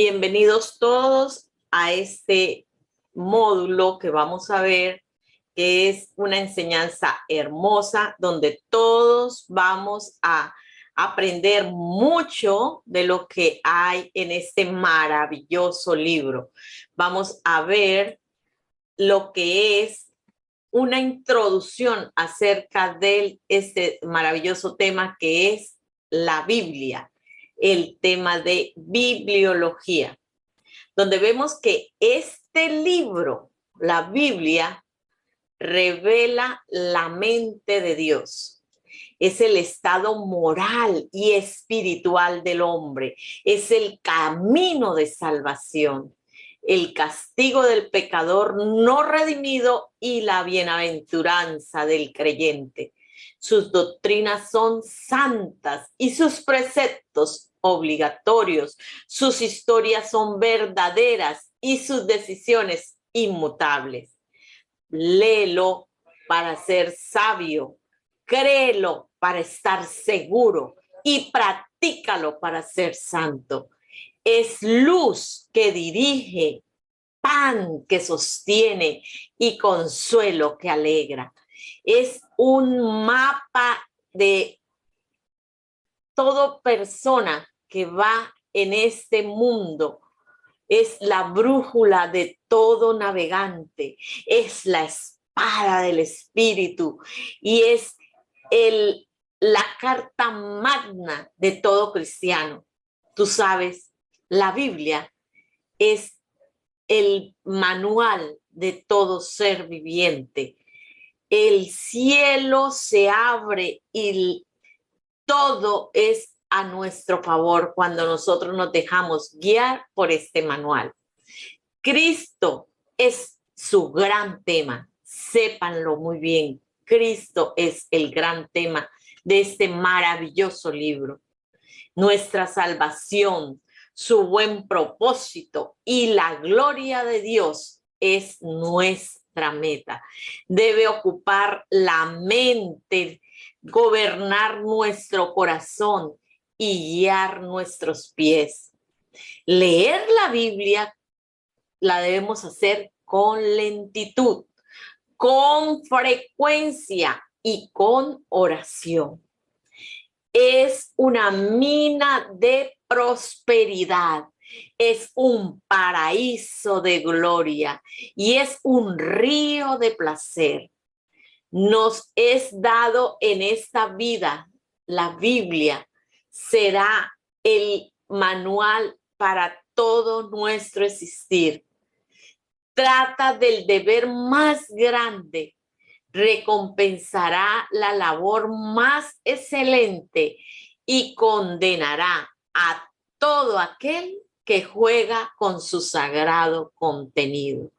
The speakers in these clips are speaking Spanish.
Bienvenidos todos a este módulo que vamos a ver, que es una enseñanza hermosa donde todos vamos a aprender mucho de lo que hay en este maravilloso libro. Vamos a ver lo que es una introducción acerca de este maravilloso tema que es la Biblia, el tema de bibliología, donde vemos que este libro, la Biblia, revela la mente de Dios. Es el estado moral y espiritual del hombre. Es el camino de salvación, el castigo del pecador no redimido y la bienaventuranza del creyente. Sus doctrinas son santas y sus preceptos obligatorios. Sus historias son verdaderas y sus decisiones inmutables. Léelo para ser sabio, créelo para estar seguro y practícalo para ser santo. Es luz que dirige, pan que sostiene y consuelo que alegra. Es un mapa de toda persona que va en este mundo. Es la brújula de todo navegante, es la espada del espíritu y es la carta magna de todo cristiano. Tú sabes, la Biblia es el manual de todo ser viviente. El cielo se abre y todo es a nuestro favor cuando nosotros nos dejamos guiar por este manual. Cristo es su gran tema, sépanlo muy bien. Cristo es el gran tema de este maravilloso libro. Nuestra salvación, su buen propósito y la gloria de Dios es nuestra meta. Debe ocupar la mente, gobernar nuestro corazón y guiar nuestros pies. Leer la Biblia la debemos hacer con lentitud, con frecuencia y con oración. Es una mina de prosperidad, es un paraíso de gloria y es un río de placer. Nos es dado en esta vida, la Biblia será el manual para todo nuestro existir. Trata del deber más grande, recompensará la labor más excelente y condenará a todo aquel que juega con su sagrado contenido.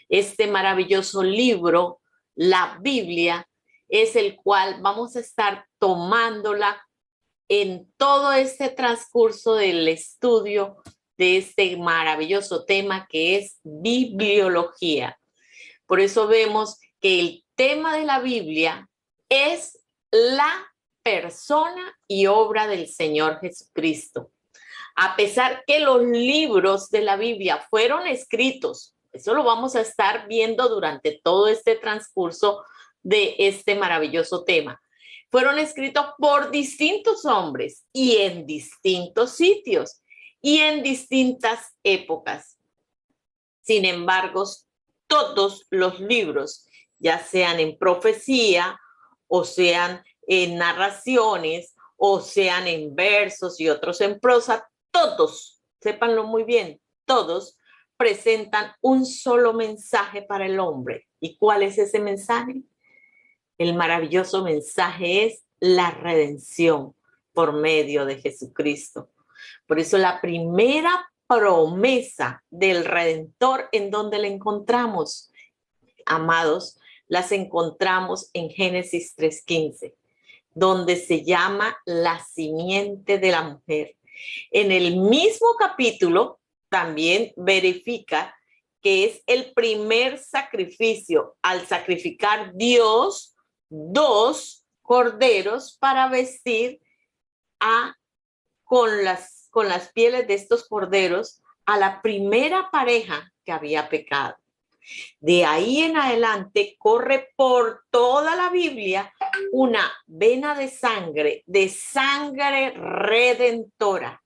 Este maravilloso libro, la Biblia, es el cual vamos a estar tomándola en todo este transcurso del estudio de este maravilloso tema que es bibliología. Por eso vemos que el tema de la Biblia es la persona y obra del Señor Jesucristo. A pesar que los libros de la Biblia fueron escritos, eso lo vamos a estar viendo durante todo este transcurso de este maravilloso tema. Fueron escritos por distintos hombres y en distintos sitios y en distintas épocas. Sin embargo, todos los libros, ya sean en profecía o sean en narraciones o sean en versos y otros en prosa, todos, sépanlo muy bien, todos presentan un solo mensaje para el hombre. ¿Y cuál es ese mensaje? El maravilloso mensaje es la redención por medio de Jesucristo. Por eso la primera promesa del Redentor, ¿en dónde la encontramos? Amados, las encontramos en Génesis 3:15, donde se llama la simiente de la mujer. En el mismo capítulo también verifica que es el primer sacrificio al sacrificar Dios 2 corderos para vestir con las pieles de estos corderos a la primera pareja que había pecado. De ahí en adelante corre por toda la Biblia una vena de sangre redentora.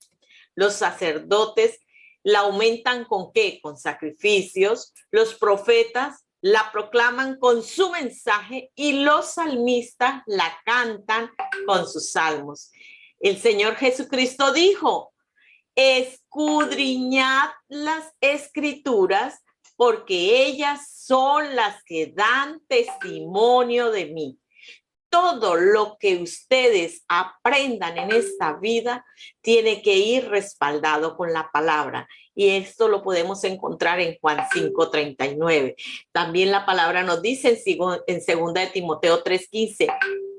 Los sacerdotes la aumentan ¿con qué? Con sacrificios. Los profetas la proclaman con su mensaje y los salmistas la cantan con sus salmos. El Señor Jesucristo dijo: escudriñad las escrituras, porque ellas son las que dan testimonio de mí. Todo lo que ustedes aprendan en esta vida tiene que ir respaldado con la palabra. Y esto lo podemos encontrar en Juan 5:39. También la palabra nos dice en 2 de Timoteo 3:15,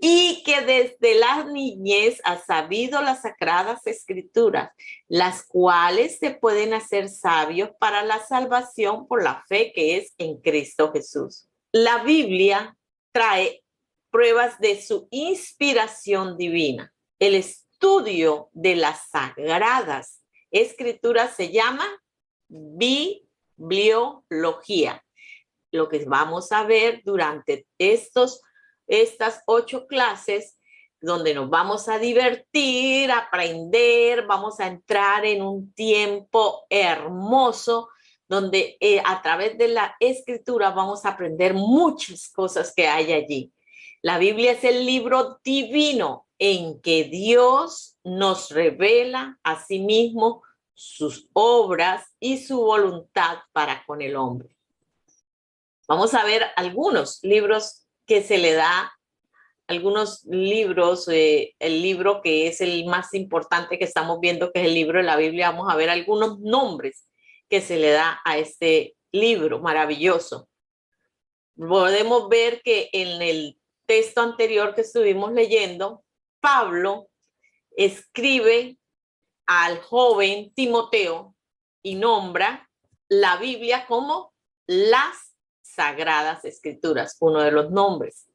y que desde la niñez has sabido las sagradas escrituras, las cuales te pueden hacer sabios para la salvación por la fe que es en Cristo Jesús. La Biblia trae pruebas de su inspiración divina. El estudio de las sagradas escrituras se llama bibliología. Lo que vamos a ver durante estas 8 clases, donde nos vamos a divertir, aprender, vamos a entrar en un tiempo hermoso, donde a través de la escritura vamos a aprender muchas cosas que hay allí. La Biblia es el libro divino en que Dios nos revela a sí mismo sus obras y su voluntad para con el hombre. Vamos a ver algunos libros que se le da, algunos libros, el libro que es el más importante que estamos viendo, que es el libro de la Biblia. Vamos a ver algunos nombres que se le da a este libro maravilloso. Podemos ver que en el texto anterior que estuvimos leyendo, Pablo escribe al joven Timoteo y nombra la Biblia como las Sagradas Escrituras, uno de los nombres.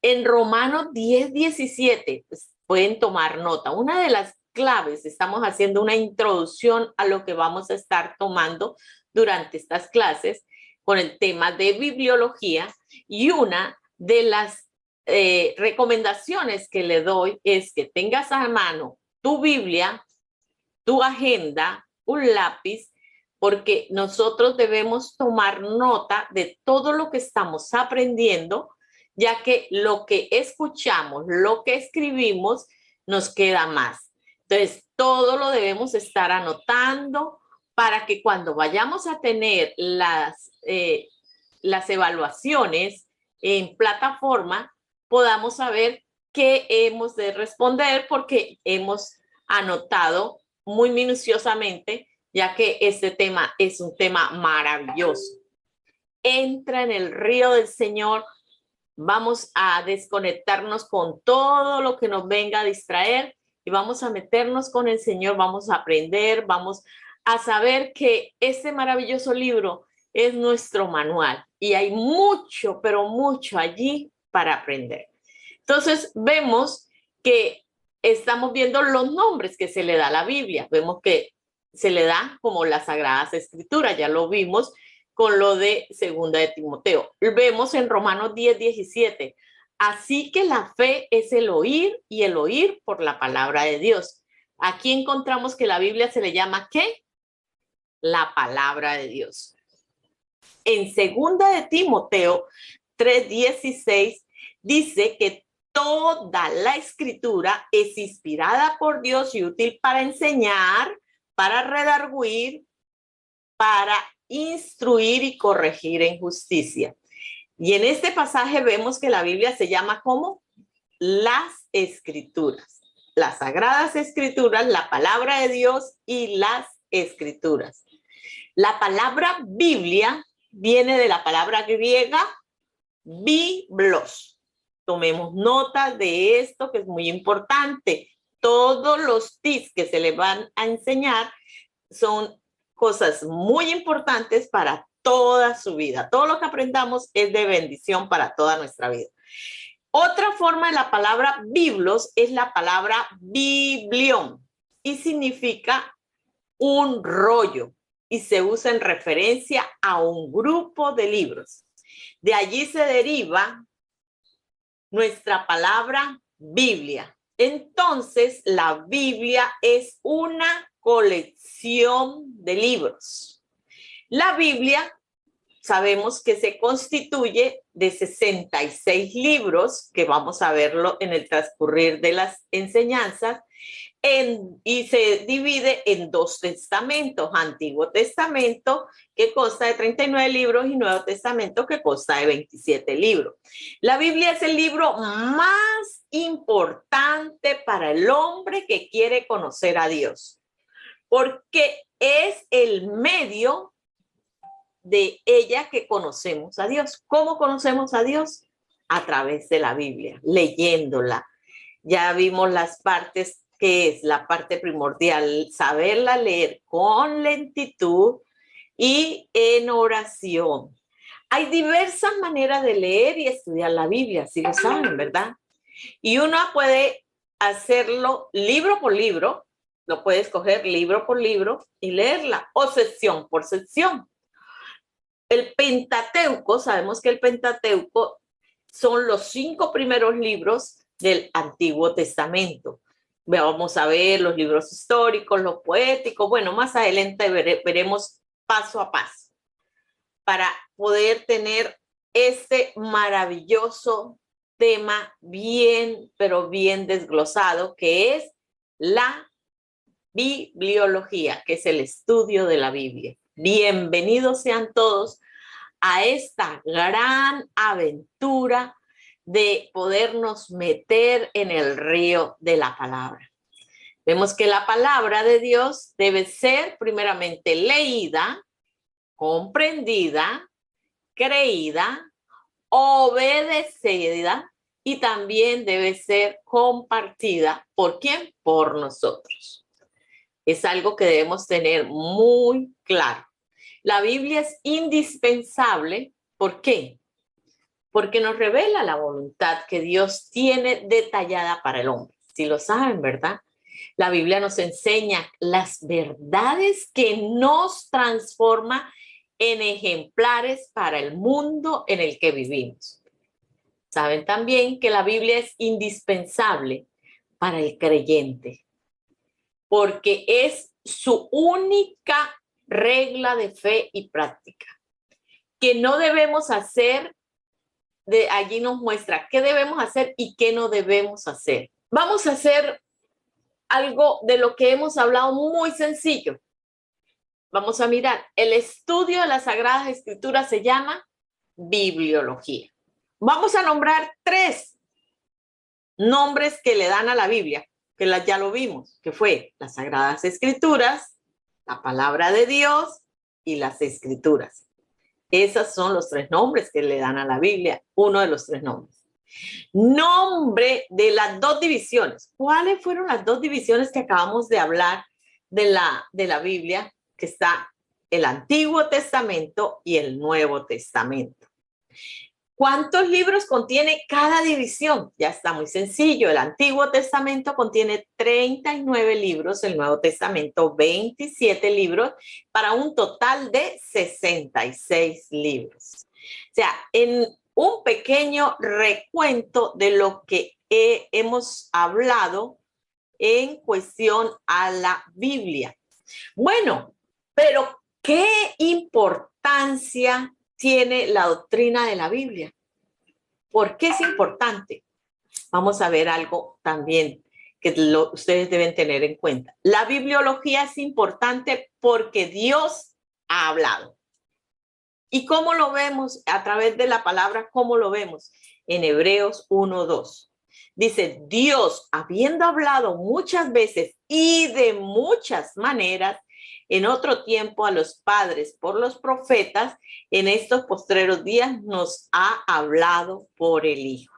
En Romanos 10:17, pues pueden tomar nota. Una de las claves, estamos haciendo una introducción a lo que vamos a estar tomando durante estas clases con el tema de bibliología, y una de las recomendaciones que le doy es que tengas a mano tu Biblia, tu agenda, un lápiz, porque nosotros debemos tomar nota de todo lo que estamos aprendiendo, ya que lo que escuchamos, lo que escribimos, nos queda más. Entonces, todo lo debemos estar anotando para que cuando vayamos a tener las evaluaciones en plataforma, podamos saber qué hemos de responder, porque hemos anotado muy minuciosamente, ya que este tema es un tema maravilloso. Entra en el río del Señor. Vamos a desconectarnos con todo lo que nos venga a distraer y vamos a meternos con el Señor. Vamos a aprender, vamos a saber que este maravilloso libro es nuestro manual y hay mucho, pero mucho allí para aprender. Entonces vemos que estamos viendo los nombres que se le da a la Biblia. Vemos que se le da como las Sagradas Escrituras, ya lo vimos con lo de 2 de Timoteo. Vemos en Romanos 10:17. Así que la fe es el oír y el oír por la palabra de Dios. Aquí encontramos que la Biblia se le llama ¿qué? La palabra de Dios. En 2 de Timoteo 3:16 dice que toda la escritura es inspirada por Dios y útil para enseñar, para redarguir, para instruir y corregir en justicia. Y en este pasaje vemos que la Biblia se llama como las escrituras, las sagradas escrituras, la palabra de Dios y las escrituras. La palabra Biblia viene de la palabra griega biblos. Tomemos nota de esto, que es muy importante. Todos los tips que se le van a enseñar son cosas muy importantes para toda su vida. Todo lo que aprendamos es de bendición para toda nuestra vida. Otra forma de la palabra biblos es la palabra biblión y significa un rollo, y se usa en referencia a un grupo de libros. De allí se deriva nuestra palabra Biblia. Entonces, la Biblia es una colección de libros. La Biblia sabemos que se constituye de 66 libros, que vamos a verlo en el transcurrir de las enseñanzas, y se divide en dos testamentos: Antiguo Testamento, que consta de 39 libros, y Nuevo Testamento, que consta de 27 libros. La Biblia es el libro más importante para el hombre que quiere conocer a Dios, porque es el medio de ella que conocemos a Dios. ¿Cómo conocemos a Dios? A través de la Biblia, leyéndola. Ya vimos las partes, que es la parte primordial, saberla leer con lentitud y en oración. Hay diversas maneras de leer y estudiar la Biblia, si lo saben, ¿verdad? Y uno puede hacerlo libro por libro, lo puede escoger libro por libro y leerla, o sección por sección. El Pentateuco, sabemos que el Pentateuco son los 5 primeros libros del Antiguo Testamento. Vamos a ver los libros históricos, los poéticos. Bueno, más adelante veremos paso a paso para poder tener este maravilloso tema bien, pero bien desglosado, que es la bibliología, que es el estudio de la Biblia. Bienvenidos sean todos a esta gran aventura de podernos meter en el río de la palabra. Vemos que la palabra de Dios debe ser primeramente leída, comprendida, creída, obedecida y también debe ser compartida. ¿Por quién? Por nosotros. Es algo que debemos tener muy claro. La Biblia es indispensable. ¿Por qué? Porque nos revela la voluntad que Dios tiene detallada para el hombre. Si lo saben, ¿verdad? La Biblia nos enseña las verdades que nos transforman en ejemplares para el mundo en el que vivimos. Saben también que la Biblia es indispensable para el creyente, porque es su única regla de fe y práctica, que no debemos hacer. De allí nos muestra qué debemos hacer y qué no debemos hacer. Vamos a hacer algo de lo que hemos hablado muy sencillo. Vamos a mirar, el estudio de las Sagradas Escrituras se llama bibliología. Vamos a nombrar 3 nombres que le dan a la Biblia, que ya lo vimos, que fue las Sagradas Escrituras, la Palabra de Dios y las Escrituras. Esos son los 3 nombres que le dan a la Biblia, uno de los 3 nombres. Nombre de las 2 divisiones. ¿Cuáles fueron las 2 divisiones que acabamos de hablar de la Biblia? Que está el Antiguo Testamento y el Nuevo Testamento. ¿Cuántos libros contiene cada división? Ya está muy sencillo. El Antiguo Testamento contiene 39 libros, el Nuevo Testamento 27 libros, para un total de 66 libros. O sea, en un pequeño recuento de lo que hemos hablado en cuestión a la Biblia. Bueno, pero ¿qué importancia tiene la doctrina de la Biblia? ¿Por qué es importante? Vamos a ver algo también que ustedes deben tener en cuenta. La bibliología es importante porque Dios ha hablado. ¿Y cómo lo vemos? A través de la palabra, ¿cómo lo vemos? En Hebreos 1:2. Dice, Dios, habiendo hablado muchas veces y de muchas maneras, en otro tiempo a los padres por los profetas, en estos postreros días nos ha hablado por el Hijo.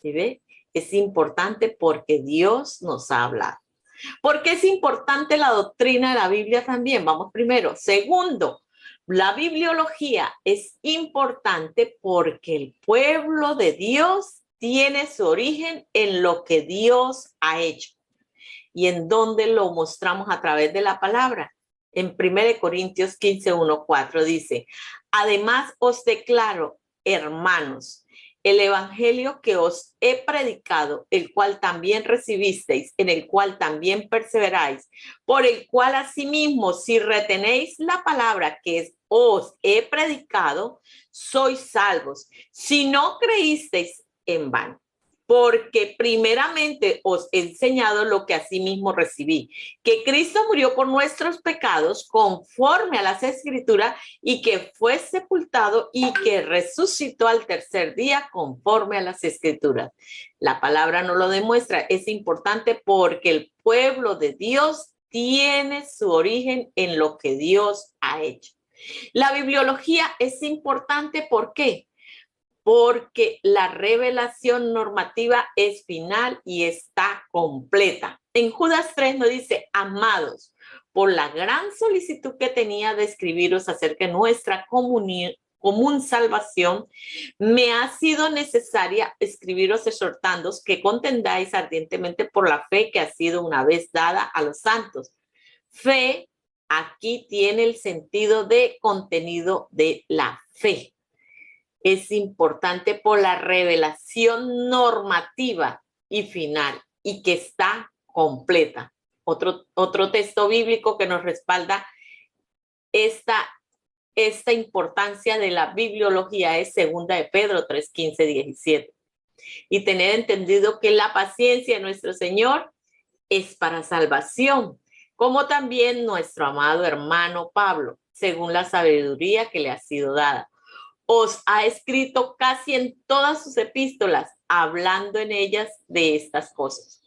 ¿Sí ve? Es importante porque Dios nos ha hablado. ¿Por qué es importante la doctrina de la Biblia también? Vamos primero. Segundo, la bibliología es importante porque el pueblo de Dios tiene su origen en lo que Dios ha hecho. ¿Y en dónde lo mostramos? A través de la palabra, En 1 Corintios 15, 1, 4 dice, además os declaro, hermanos, el evangelio que os he predicado, el cual también recibisteis, en el cual también perseveráis, por el cual asimismo, si retenéis la palabra que os he predicado, sois salvos. Si no creísteis, en vano. Porque primeramente os he enseñado lo que asimismo recibí, que Cristo murió por nuestros pecados conforme a las Escrituras y que fue sepultado y que resucitó al tercer día conforme a las Escrituras. La palabra no lo demuestra, es importante porque el pueblo de Dios tiene su origen en lo que Dios ha hecho. La bibliología es importante, ¿por qué? Porque la revelación normativa es final y está completa. En Judas 3 nos dice, amados, por la gran solicitud que tenía de escribiros acerca de nuestra común salvación, me ha sido necesaria escribiros exhortándoos que contendáis ardientemente por la fe que ha sido una vez dada a los santos. Fe aquí tiene el sentido de contenido de la fe. Es importante por la revelación normativa y final y que está completa. Otro texto bíblico que nos respalda esta importancia de la bibliología es 2 de Pedro 3, 15, 17. Y tener entendido que la paciencia de nuestro Señor es para salvación, como también nuestro amado hermano Pablo, según la sabiduría que le ha sido dada. Os ha escrito casi en todas sus epístolas, hablando en ellas de estas cosas,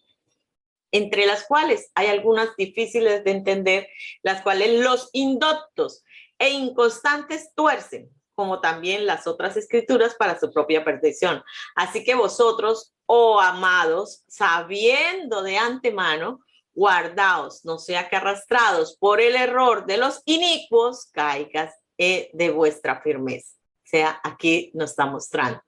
entre las cuales hay algunas difíciles de entender, las cuales los indoctos e inconstantes tuercen, como también las otras escrituras para su propia perdición. Así que vosotros, oh amados, sabiendo de antemano, guardaos, no sea que arrastrados por el error de los inicuos, caigas de vuestra firmeza. O sea, aquí nos está mostrando.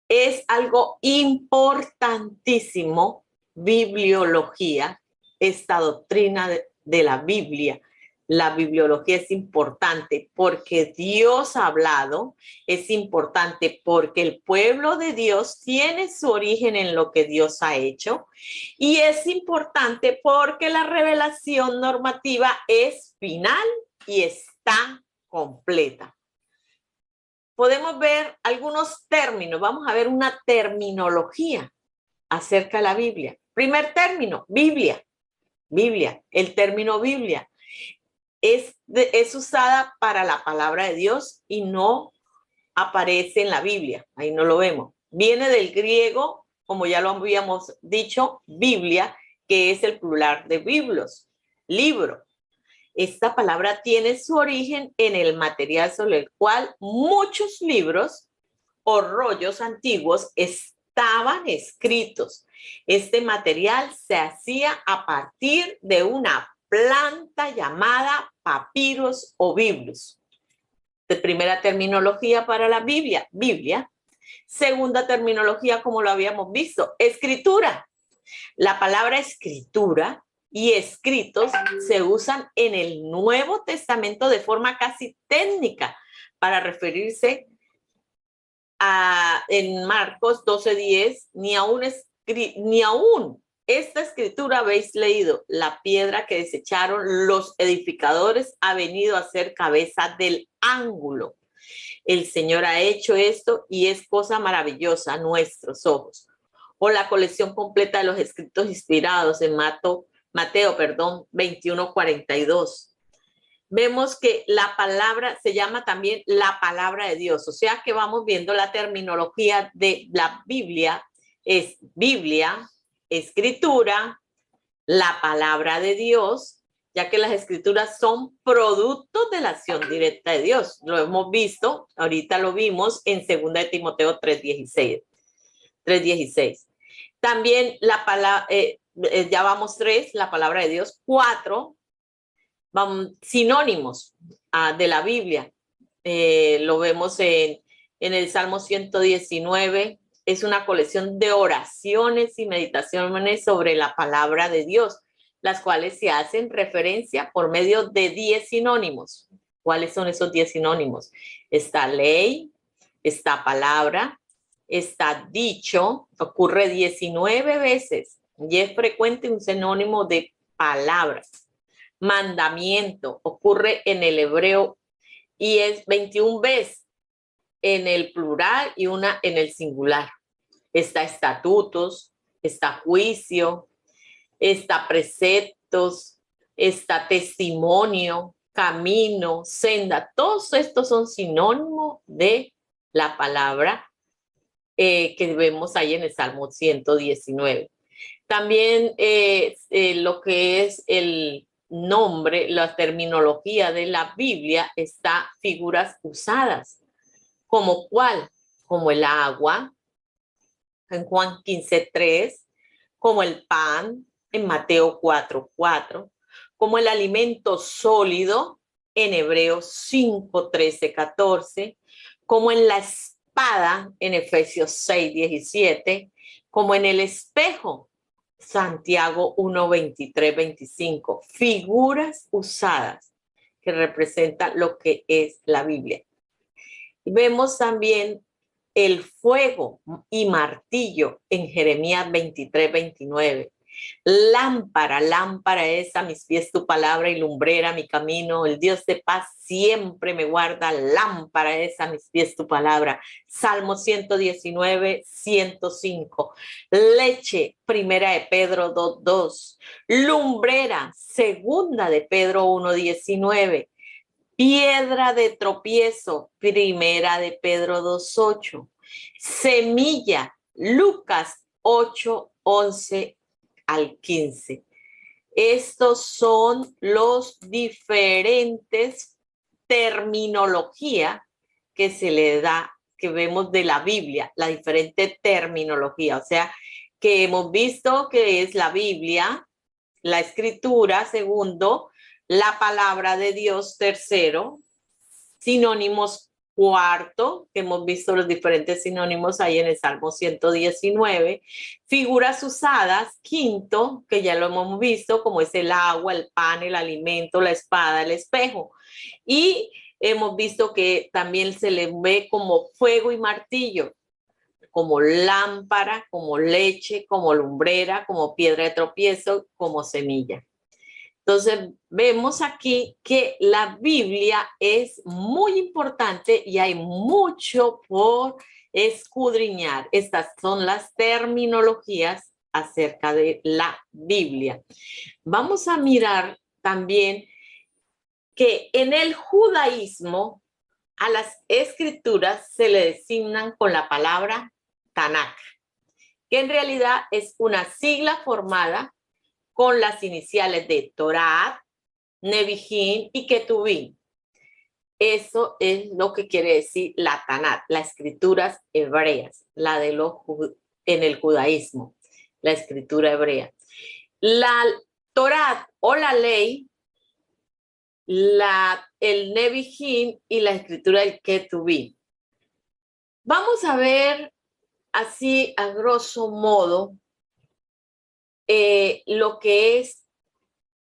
Es algo importantísimo, bibliología, esta doctrina de la Biblia. La bibliología es importante porque Dios ha hablado, es importante porque el pueblo de Dios tiene su origen en lo que Dios ha hecho y es importante porque la revelación normativa es final y está completa. Podemos ver algunos términos. Vamos a ver una terminología acerca de la Biblia. Primer término, Biblia. Biblia, el término Biblia es usada para la palabra de Dios y no aparece en la Biblia. Ahí no lo vemos. Viene del griego, como ya lo habíamos dicho, Biblia, que es el plural de biblos, libro. Esta palabra tiene su origen en el material sobre el cual muchos libros o rollos antiguos estaban escritos. Este material se hacía a partir de una planta llamada papiros o biblos. De primera terminología para la Biblia, Biblia. Segunda terminología, como lo habíamos visto, escritura. La palabra escritura y escritos se usan en el Nuevo Testamento de forma casi técnica para referirse en Marcos 12:10, ni aún esta escritura habéis leído, la piedra que desecharon los edificadores ha venido a ser cabeza del ángulo. El Señor ha hecho esto y es cosa maravillosa a nuestros ojos. O la colección completa de los escritos inspirados en Mateo 21:42. Vemos que la palabra se llama también la palabra de Dios. O sea que vamos viendo la terminología de la Biblia. Es Biblia, escritura, la palabra de Dios, ya que las escrituras son productos de la acción directa de Dios. Lo hemos visto, ahorita lo vimos en 2 de Timoteo 3:16. También la palabra, ya vamos 3, la palabra de Dios. 4, sinónimos de la Biblia. Lo vemos en el Salmo 119. Es una colección de oraciones y meditaciones sobre la palabra de Dios. las cuales se hacen referencia por medio de 10 sinónimos. ¿Cuáles son esos 10 sinónimos? Está ley, está palabra, está dicho, ocurre 19 veces y es frecuente un sinónimo de palabras. Mandamiento, ocurre en el hebreo y es 21 veces en el plural y una en el singular. Está estatutos, está juicio, está preceptos, está testimonio, camino, senda. Todos estos son sinónimos de la palabra que vemos ahí en el Salmo 119. También lo que es el nombre, la terminología de la Biblia está figuras usadas. ¿Como cuál? Como el agua, en Juan 15:3, como el pan, en Mateo 4:4, como el alimento sólido, en Hebreos 5:13-14, como en la espada, en Efesios 6:17, como en el espejo, Santiago 1:23-25, figuras usadas que representan lo que es la Biblia. Vemos también el fuego y martillo en Jeremías 23:29. Lámpara, lámpara es a mis pies tu palabra y lumbrera mi camino. El Dios de paz siempre me guarda. Lámpara es a mis pies tu palabra. Salmo 119:105. Leche, primera de Pedro 2:2. Lumbrera, segunda de Pedro 1:19. Piedra de tropiezo, primera de Pedro 2:8. Semilla, Lucas 8:11-15. Estos son los diferentes terminología que se le da, que vemos de la Biblia, la diferente terminología. O sea, que hemos visto que es la Biblia, la Escritura, segundo, la palabra de Dios, tercero, sinónimos, cuarto, que hemos visto los diferentes sinónimos ahí en el Salmo 119, figuras usadas, quinto, que ya lo hemos visto, como es el agua, el pan, el alimento, la espada, el espejo, y hemos visto que también se le ve como fuego y martillo, como lámpara, como leche, como lumbrera, como piedra de tropiezo, como semilla. Entonces, vemos aquí que la Biblia es muy importante y hay mucho por escudriñar. Estas son las terminologías acerca de la Biblia. Vamos a mirar también que en el judaísmo a las escrituras se le designan con la palabra Tanakh, que en realidad es una sigla formada con las iniciales de Torah, Nevijín y Ketuvim. Eso es lo que quiere decir la Tanakh, las escrituras hebreas, la de en el judaísmo, la escritura hebrea. La Torah o la ley, el Nevijín y la escritura del Ketuvim. Vamos a ver así a grosso modo lo que es,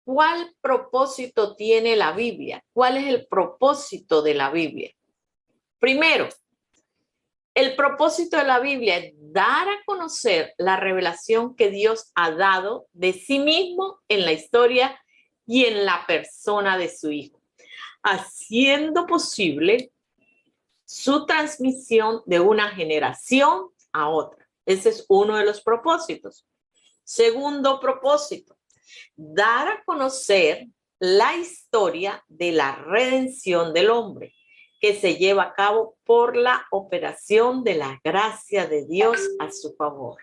¿cuál propósito tiene la Biblia? ¿Cuál es el propósito de la Biblia? Primero, el propósito de la Biblia es dar a conocer la revelación que Dios ha dado de sí mismo en la historia y en la persona de su Hijo, haciendo posible su transmisión de una generación a otra. Ese es uno de los propósitos. Segundo propósito, dar a conocer la historia de la redención del hombre, que se lleva a cabo por la operación de la gracia de Dios a su favor.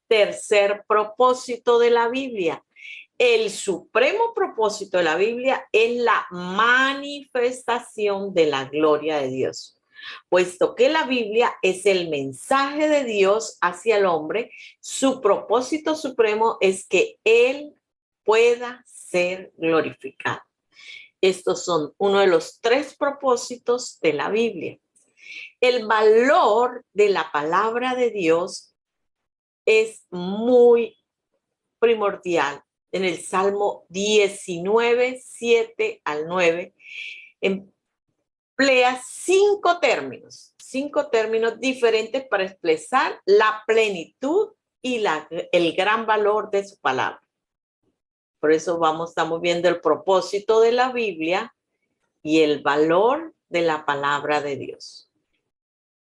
Tercer propósito de la Biblia. El supremo propósito de la Biblia es la manifestación de la gloria de Dios, puesto que la Biblia es el mensaje de Dios hacia el hombre. Su propósito supremo es que Él pueda ser glorificado. Estos son uno de los tres propósitos de la Biblia. El valor de la palabra de Dios es muy primordial en el Salmo 19, 7 al 9, emplea cinco términos diferentes para expresar la plenitud y el gran valor de su palabra. Por eso estamos viendo el propósito de la Biblia y el valor de la palabra de Dios.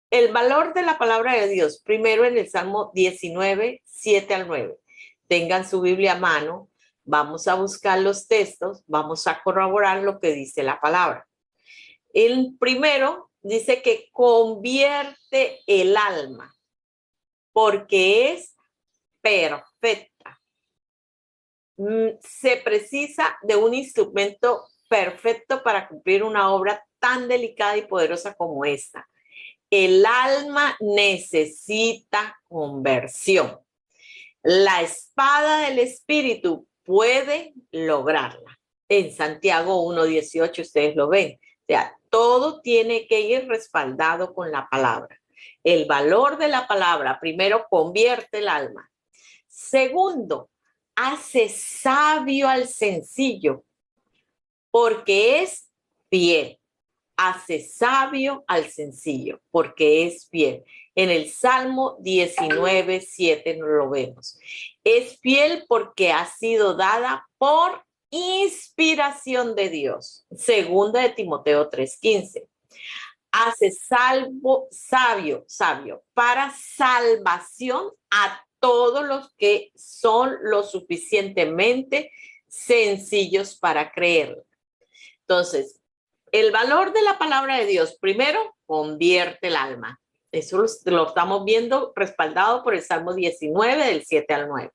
El valor de la palabra de Dios, primero en el Salmo 19, 7 al 9. Tengan su Biblia a mano, vamos a buscar los textos, vamos a corroborar lo que dice la palabra. El primero dice que convierte el alma porque es perfecta. Se precisa de un instrumento perfecto para cumplir una obra tan delicada y poderosa como esta. El alma necesita conversión. La espada del Espíritu puede lograrla. En Santiago 1:18 ustedes lo ven. O sea, todo tiene que ir respaldado con la palabra. El valor de la palabra, primero, convierte el alma. Segundo, hace sabio al sencillo, porque es fiel. Hace sabio al sencillo, porque es fiel. En el Salmo 19, 7 nos lo vemos. Es fiel porque ha sido dada por inspiración de Dios. Segunda de Timoteo 3:15. Hace sabio para salvación a todos los que son lo suficientemente sencillos para creer. Entonces, el valor de la palabra de Dios, primero, convierte el alma. Eso lo estamos viendo respaldado por el Salmo 19, del 7 al 9.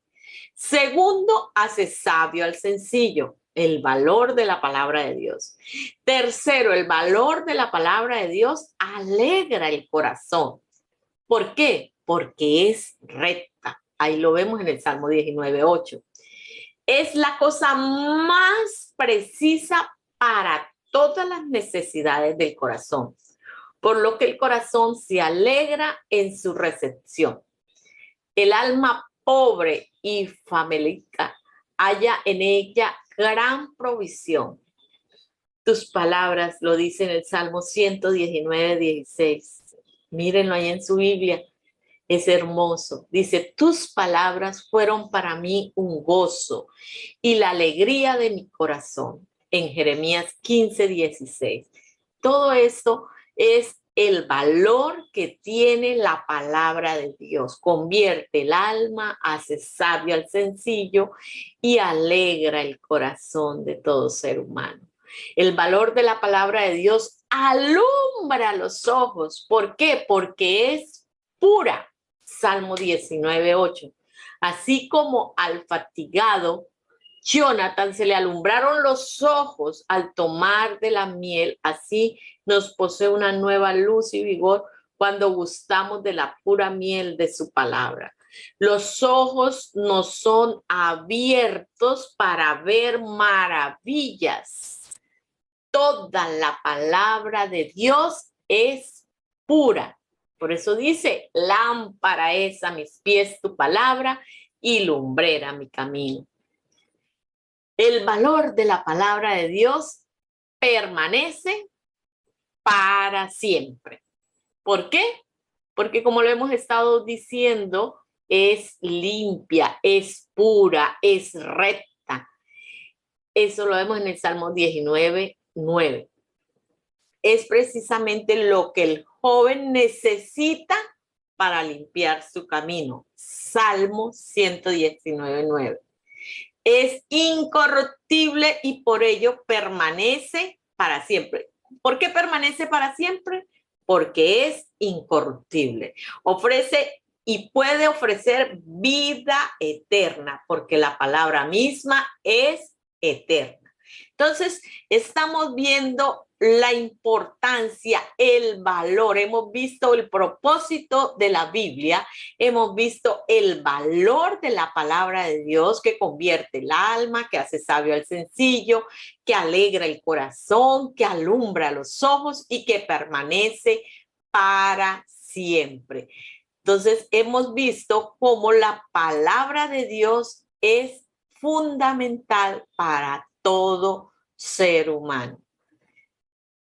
Segundo, hace sabio al sencillo. El valor de la palabra de Dios. Tercero, el valor de la palabra de Dios alegra el corazón. ¿Por qué? Porque es recta. Ahí lo vemos en el Salmo 19, 8. Es la cosa más precisa para todas las necesidades del corazón, por lo que el corazón se alegra en su recepción. El alma pobre y famélica halla en ella gran provisión. Tus palabras, lo dice en el Salmo 119, 16. Mírenlo ahí en su Biblia. Es hermoso. Dice, tus palabras fueron para mí un gozo y la alegría de mi corazón. En Jeremías 15, 16. Todo esto es el valor que tiene la palabra de Dios. Convierte el alma, hace sabio al sencillo y alegra el corazón de todo ser humano. El valor de la palabra de Dios alumbra los ojos. ¿Por qué? Porque es pura. Salmo 19, 8. Así como al fatigado Jonathan se le alumbraron los ojos al tomar de la miel, así nos posee una nueva luz y vigor cuando gustamos de la pura miel de su palabra. Los ojos nos son abiertos para ver maravillas. Toda la palabra de Dios es pura. Por eso dice, lámpara es a mis pies tu palabra y lumbrera mi camino. El valor de la palabra de Dios permanece para siempre. ¿Por qué? Porque como lo hemos estado diciendo, es limpia, es pura, es recta. Eso lo vemos en el Salmo 19, 9. Es precisamente lo que el joven necesita para limpiar su camino. Salmo 119, 9. Es incorruptible y por ello permanece para siempre. ¿Por qué permanece para siempre? Porque es incorruptible. Ofrece y puede ofrecer vida eterna, porque la palabra misma es eterna. Entonces, estamos viendo la importancia, el valor. Hemos visto el propósito de la Biblia, hemos visto el valor de la palabra de Dios que convierte el alma, que hace sabio al sencillo, que alegra el corazón, que alumbra los ojos y que permanece para siempre. Entonces, hemos visto cómo la palabra de Dios es fundamental para todo ser humano.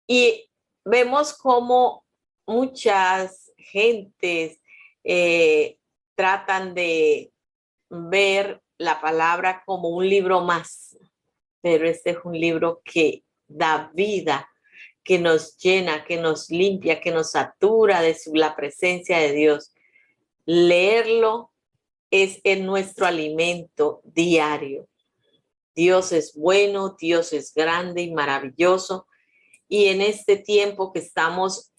Y vemos cómo muchas gentes tratan de ver la palabra como un libro más, pero este es un libro que da vida, que nos llena, que nos limpia, que nos satura de la presencia de Dios. Leerlo es nuestro alimento diario. Dios es bueno, Dios es grande y maravilloso. Y en este tiempo que estamos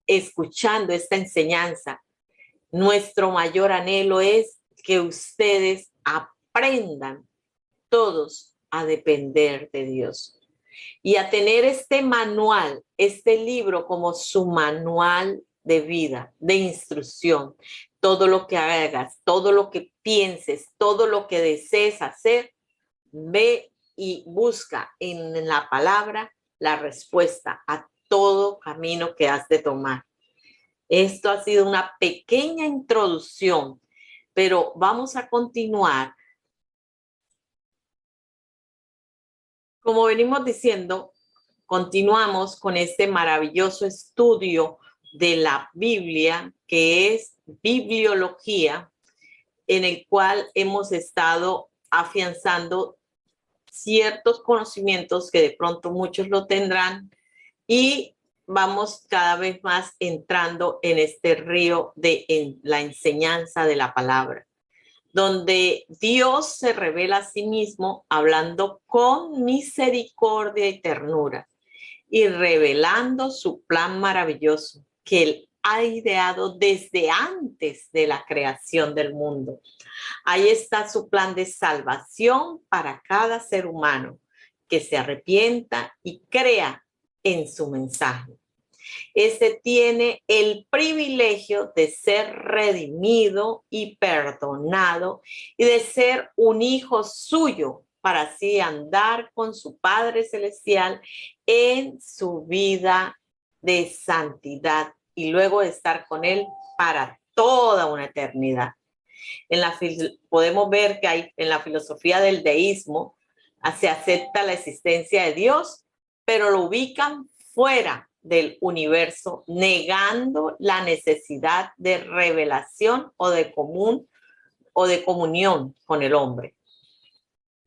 escuchando esta enseñanza, nuestro mayor anhelo es que ustedes aprendan todos a depender de Dios y a tener este manual, este libro como su manual de vida, de instrucción. Todo lo que hagas, todo lo que pienses, todo lo que desees hacer, ve y busca en la palabra la respuesta a todo camino que has de tomar. Esto ha sido una pequeña introducción, pero vamos a continuar. Como venimos diciendo, continuamos con este maravilloso estudio de la Biblia, que es bibliología, en el cual hemos estado afianzando ciertos conocimientos que de pronto muchos lo tendrán y vamos cada vez más entrando en este río de la enseñanza de la palabra, donde Dios se revela a sí mismo hablando con misericordia y ternura y revelando su plan maravilloso que Él ha ideado desde antes de la creación del mundo. Ahí está su plan de salvación para cada ser humano que se arrepienta y crea en su mensaje. Ese tiene el privilegio de ser redimido y perdonado y de ser un hijo suyo para así andar con su Padre Celestial en su vida de santidad y luego estar con Él para toda una eternidad. Podemos ver que hay, en la filosofía del deísmo se acepta la existencia de Dios, pero lo ubican fuera del universo, negando la necesidad de revelación o de comunión con el hombre.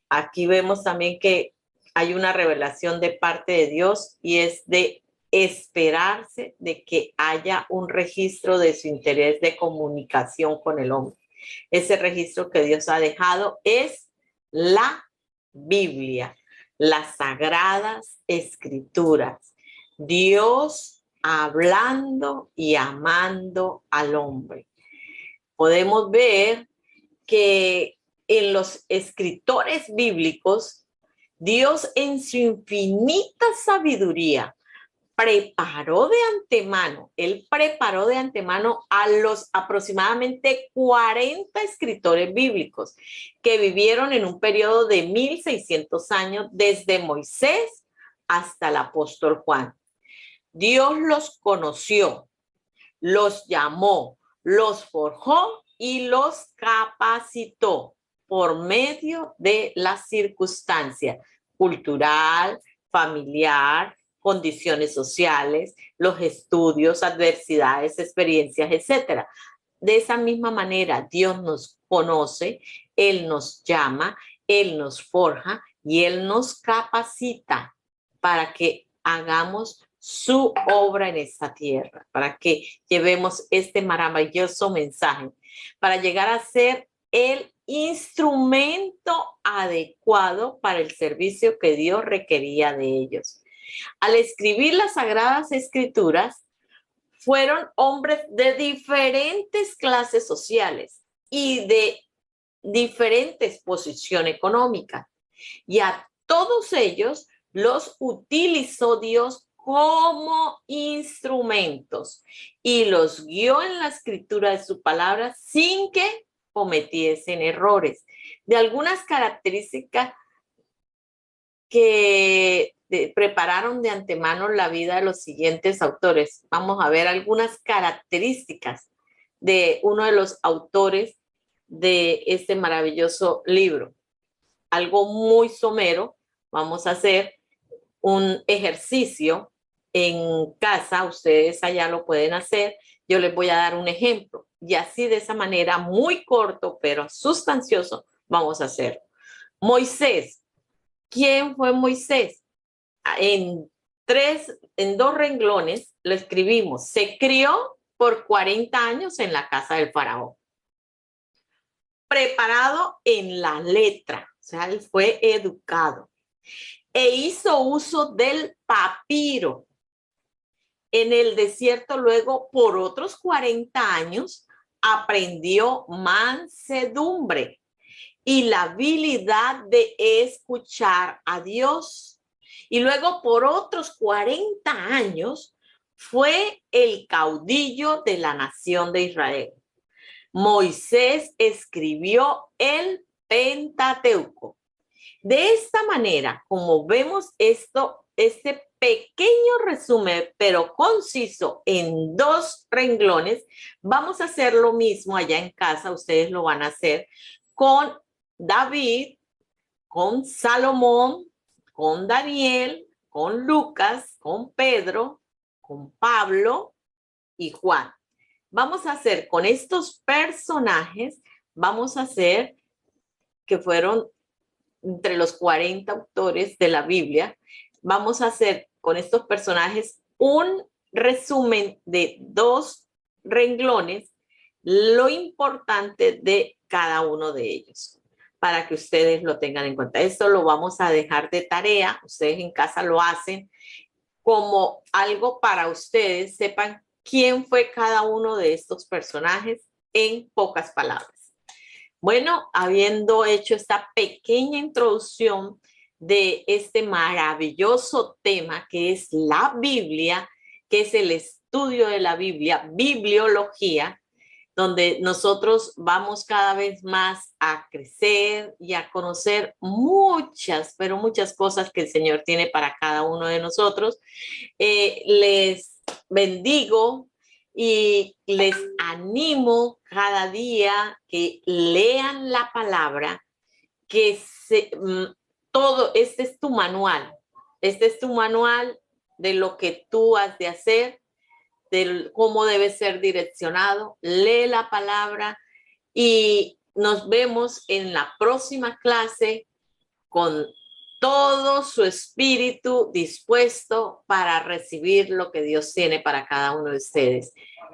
Aquí vemos también que hay una revelación de parte de Dios y es de esperarse de que haya un registro de su interés de comunicación con el hombre. Ese registro que Dios ha dejado es la Biblia, las sagradas escrituras. Dios hablando y amando al hombre. Podemos ver que en los escritores bíblicos, Dios en su infinita sabiduría preparó de antemano, Él preparó de antemano a los aproximadamente 40 escritores bíblicos que vivieron en un periodo de 1600 años desde Moisés hasta el apóstol Juan. Dios los conoció, los llamó, los forjó y los capacitó por medio de las circunstancias cultural, familiar, condiciones sociales, los estudios, adversidades, experiencias, etc. De esa misma manera, Dios nos conoce, Él nos llama, Él nos forja y Él nos capacita para que hagamos su obra en esta tierra, para que llevemos este maravilloso mensaje, para llegar a ser el instrumento adecuado para el servicio que Dios requería de ellos. Al escribir las Sagradas Escrituras, fueron hombres de diferentes clases sociales y de diferentes posiciones económicas. Y a todos ellos los utilizó Dios como instrumentos y los guió en la escritura de su palabra sin que cometiesen errores. De algunas características que prepararon de antemano la vida de los siguientes autores. Vamos a ver algunas características de uno de los autores de este maravilloso libro. algo muy somero. Vamos a hacer un ejercicio en casa, ustedes allá lo pueden hacer. Yo les voy a dar un ejemplo y así de esa manera muy corto pero sustancioso vamos a hacerlo. Moisés, ¿quién fue Moisés? En dos renglones lo escribimos. Se crió por 40 años en la casa del faraón. Preparado en la letra, o sea, él fue educado e hizo uso del papiro. En el desierto luego por otros 40 años aprendió mansedumbre y la habilidad de escuchar a Dios. Y luego por otros 40 años fue el caudillo de la nación de Israel. Moisés escribió el Pentateuco. De esta manera, como vemos este pequeño resumen, pero conciso en dos renglones, vamos a hacer lo mismo allá en casa, ustedes lo van a hacer con David, con Salomón, con Daniel, con Lucas, con Pedro, con Pablo y Juan. Vamos a hacer con estos personajes, vamos a hacer que fueron entre los 40 autores de la Biblia, vamos a hacer con estos personajes un resumen de dos renglones, lo importante de cada uno de ellos, para que ustedes lo tengan en cuenta. Esto lo vamos a dejar de tarea, ustedes en casa lo hacen como algo para ustedes, sepan quién fue cada uno de estos personajes en pocas palabras. Bueno, habiendo hecho esta pequeña introducción de este maravilloso tema que es la Biblia, que es el estudio de la Biblia, bibliología, donde nosotros vamos cada vez más a crecer y a conocer muchas, pero muchas cosas que el Señor tiene para cada uno de nosotros. Les bendigo y les animo cada día que lean la palabra, que todo, este es tu manual de lo que tú has de hacer, de cómo debe ser direccionado. Lee la palabra y nos vemos en la próxima clase con todo su espíritu dispuesto para recibir lo que Dios tiene para cada uno de ustedes.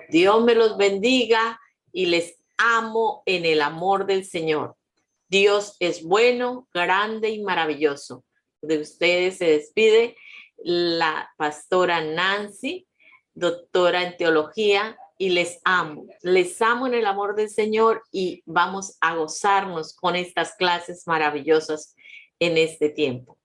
Dios me los bendiga y les amo en el amor del Señor. Dios es bueno, grande y maravilloso. De ustedes se despide la pastora Nancy, doctora en teología, y les amo en el amor del Señor y vamos a gozarnos con estas clases maravillosas en este tiempo.